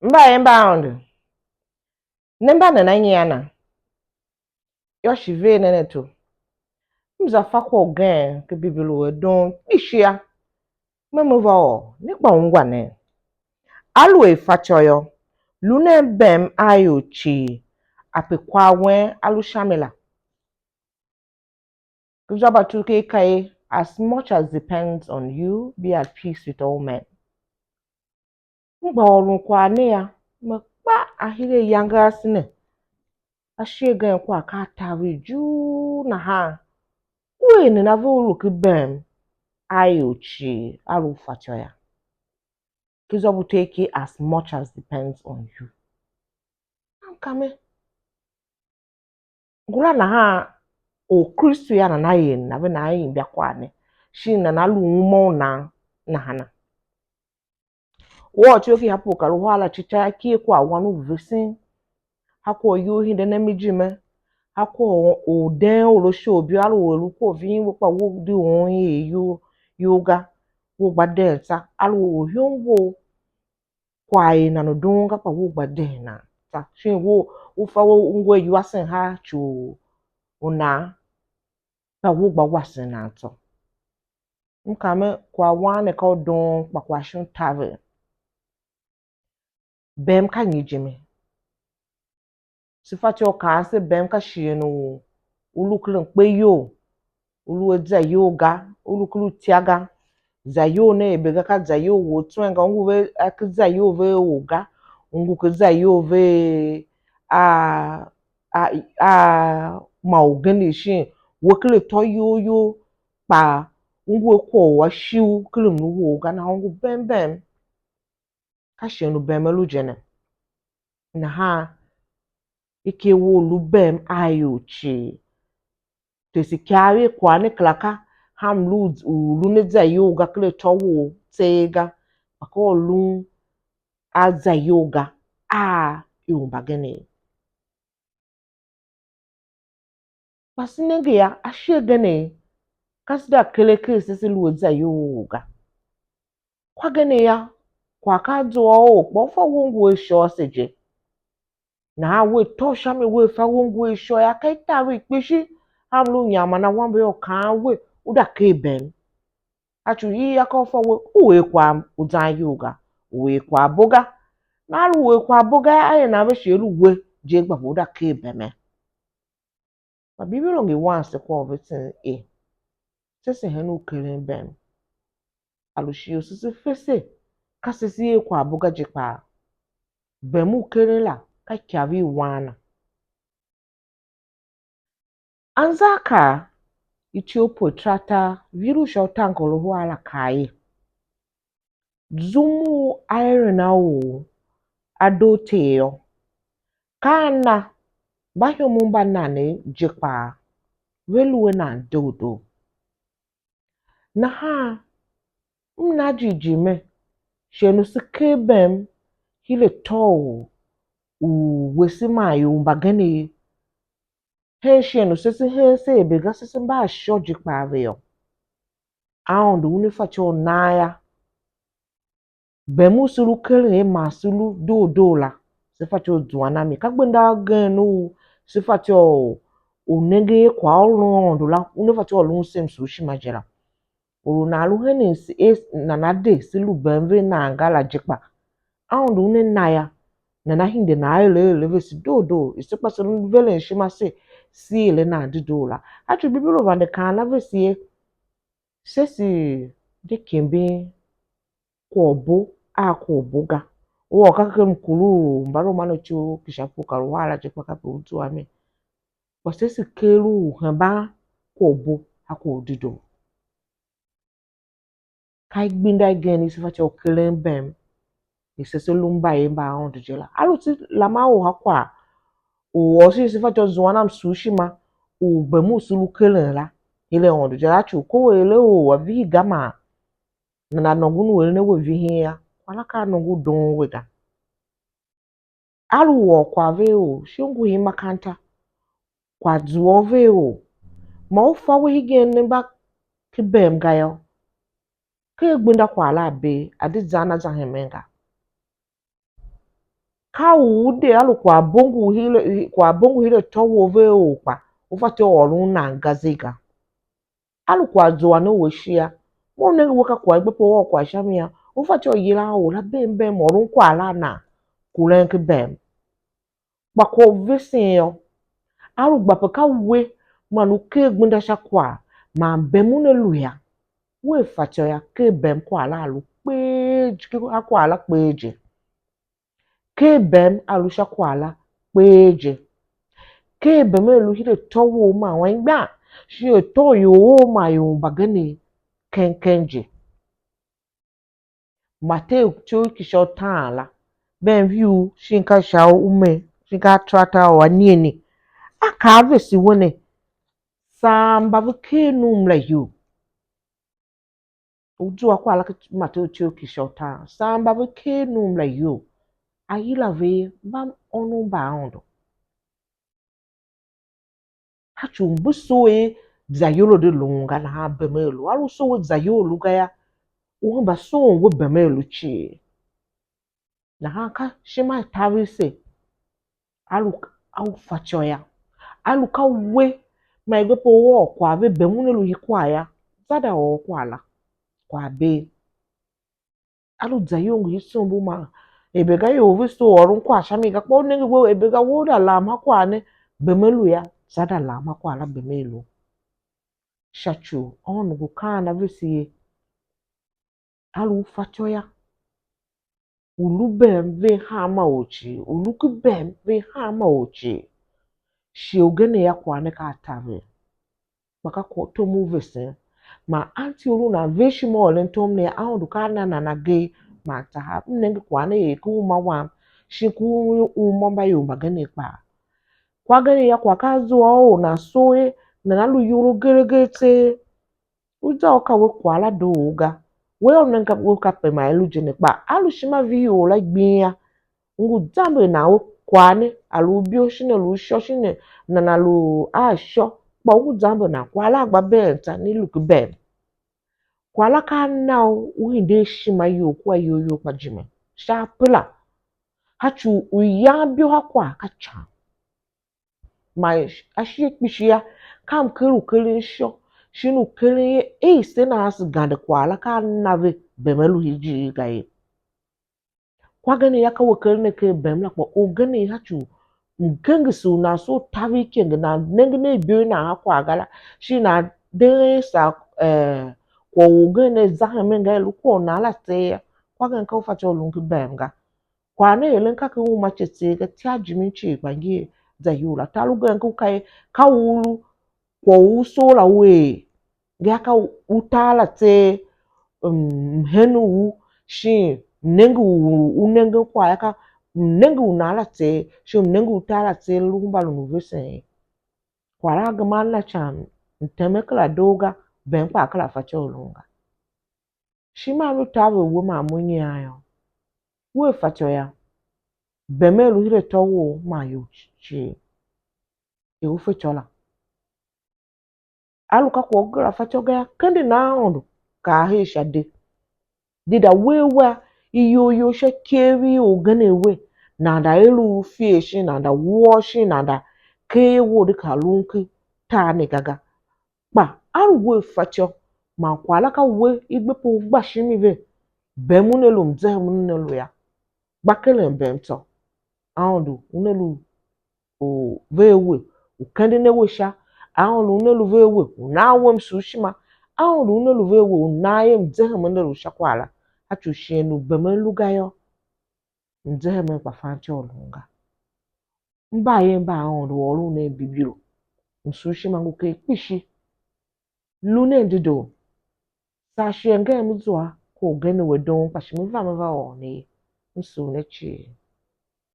Mba inbound. Nemba na nanyana. Yoshi ve neneto. Mzafa kwa gen ke bibilu don ishia. Memuva o nikpa ngwane. Alwe fachoyo. Lune bem ayo chi. Apekwa wen alu shamila. Kujaba tuke kai as much as depends on you, be at peace with all men. Mba ọrụ kwa ne ya. Mekpa ahire yanga sine. Ashie gen kwa ka tawi juu na ha. Uwe ni na vulu kibem ayo chi alu fachoya. Kizobu take it as much as depends on you. Kame. Ngula na ha o Kristo ya na yin na be na yin bia kwa ne. Shi na lu umo na hana. Wo choki hapo karuhala chicha kie kwa wanu visin. Hako yu hinde na mijime. Hako o den o lo show bi alu o lu ko vin wo pa wo di won ye yoga wo gba delta alu o hyongo kwa na no donga pa wo gba de na ta shin wo fa wo ngwe yu asen ha chu una pa wo gba wasen na to nkame kwa wane ka don pa kwa shun tave bem ka nyijime sifati o ka se bem ka shie no uluklen pe yo ulu edza yoga uluklu tiaga zayo ne ebega ka zayo wo twenga ngu ve akza yo ve woga ngu kza yo ve a ma ogani wokle to yo pa ngu ko wa shiu klum no woga na ngu bem ka shenu bem lu jene na ha ike wo lu bem ayo chi tesikari kwa ne klaka ham lu ne za yoga kle towo tega ako lu a za yoga yumba gene pasinenge ya ashe gene kasida kele sisi lu za yoga kwa gene ya kwa ka do o po fo wongo esho seje na we to shame we fa wongo esho ya kai ta we peshi ham lu nyama na wan be o kan we uda ke ben atu yi akọfọ uwe kwa udan yoga uwe kwa boga na alu uwe kwa boga aye na be shelu we je gba boda ke beme ma bibiro nge once kwa ovetin sese henu kere bem alu shi osisi fese ka sese kwa boga je pa bemu kere la ka kyavi wana anzaka Ethiopia trata virusha utankolo huala kai Zumu iron au adoteo kana bahyo mumba nane jekpa weluwe na dodo na ha mna jijime shenu sikebem hile to wesima yumba gani he shenu sisi he se bega sisi mba sho jekpa veo aondu unifacho naya bemu sulu kele ma sulu dodo la sifacho duanami kagbenda genu sifacho onege kwa olu la unifacho olu sem sushi majera olu na alu henis na nade silu bemve na angala jekpa aundu ne naya na hinde na ele vesi dodo isipa sulu vele shima se si ele na dido la atu bibiro vande kana vesi sesi de kembe kobo akoboga wo kaka mkulu mbaro mano chu kishapu karuhala jekpa kapu utu ame wasesi kelu hamba kobo ako dido kai gbinda geni sifacha okele bem isese lumba yemba on dijela aluti lama o hakwa o si sifacha zuana msushi ma o bemu sulu kele la ile on dijela chu ko ele o wa vi gama na nongunu wele ne we vi hia wala ka nongu don wega alu wo kwa veo shungu himakanta kwa zuo veo ma ufa we higene ba kibem gayo ke gbinda kwa la be adi zana za hemenga Kaude alu kwa bongo hile towo ve okpa ufate orun na ngaziga alu kwa zoa no weshia mo ne woka kwa igbepo wo kwa shamia ufate oyira o la bembe morun kwa la na kulenke bem bako vesin yo alu gbape ka we manu ke gbunda shakwa ma bemu ne luya we fate ya ke bem kwa la alu peje ke akwa la peje ke bem alu shakwa la peje ke bemelu hile towo ma wangba shi to yo ma yo bagani kenkenje mate cho kisho tala ben view shinka shao ume shinka trata wa nieni aka vesi wone samba vuke numla yu uju akwa la mate cho kisho tala samba vuke numla yu ayila ve bam onu ba ondo hachu mbusoe zayolo de lunga na ha bemelu alu so zayolo ga ya wamba so wo bemelu chi na ha ka shima tavise alu fachoya alu ka we ma igbepo wo kwa be bemunelu hikwa ya zada wo kwa la kwa be alu zayongo hisombu ma ebega yo viso orun kwa shami ga po nengi wo ebega wo da la ma kwa ne bemelu ya zada la ma kwa la bemelu shachu onu gukana visi alu fachoya ulu bem ve hama ochi ulu ku bem ve hama ochi shi ogene ya kwa ne ka tave maka ko to move se ma anti ulu na ve shi mo le ntom ne a du kana na ge ma ta ha mnenge kwa ne ku ma wa shi ku mo ba yo magane pa kwa gane ya kwa ka zo o na soe na lu yuru geregete uja oka we kwa la do uga we onenga woka pe ma elu jene pa alu shima vi o la gbia ngu jambe na wo kwane alu bio shine lu sho shine na lu a sho pa ngu jambe na kwa la gba be ta ni lu ku be kwa la ka na u hinde shima yo kwa yo pa jime sha pula hachu u ya bio ha kwa ka cha ma ashi kpishia kam kelu kelu sho shinu kele se na as gande kwa la ka na ve bemelu hiji gaye kwa gane ya ka wakele ne ke bemla kwa o gane ha chu ngengi su na so tavi kenge na nenge ne bio na ha kwa gala shi na de sa kwa o gane za menga lu ko na la te kwa gane ka fa cho lungu bemga kwa ne yelen ka ku ma chete ga tia jimi chi kwangi za yula talu gane ku kai ka ulu kwa uso la we gaka utala te henu wu shi nengu unenge kwa yaka nengu nala te shi nengu utala te lumba lu vese kwa la gama la chan nteme kala doga ben kwa kala facho lunga shi ma lu tawe wo ma munyi ayo wo facho ya bemelu hire towo ma yo chi e wo facho aluka kwa gra fachoga kendi na ondo ka hisha de dida wewa iyoyo she keri oganewe na da elu fish na da washi na da ke wo de kalunki ta ne gaga pa aluwe facho ma kwa laka we igbepo gbashimi ve bemunelu mzemunelu ya bakele bento aondo unelu o vewe ukende ne wesha ahụ unelu vewe unawe msushima ahụ unelu vewe unaye mzehe menelu shakwala achushenu bemelu gayo mzehe men kwa fanche olunga mba ahụ olu ne bibiro msushima nguke pishi lune ndido sa shenge mzwa ko gene wedon pashimi va mva one msu nechi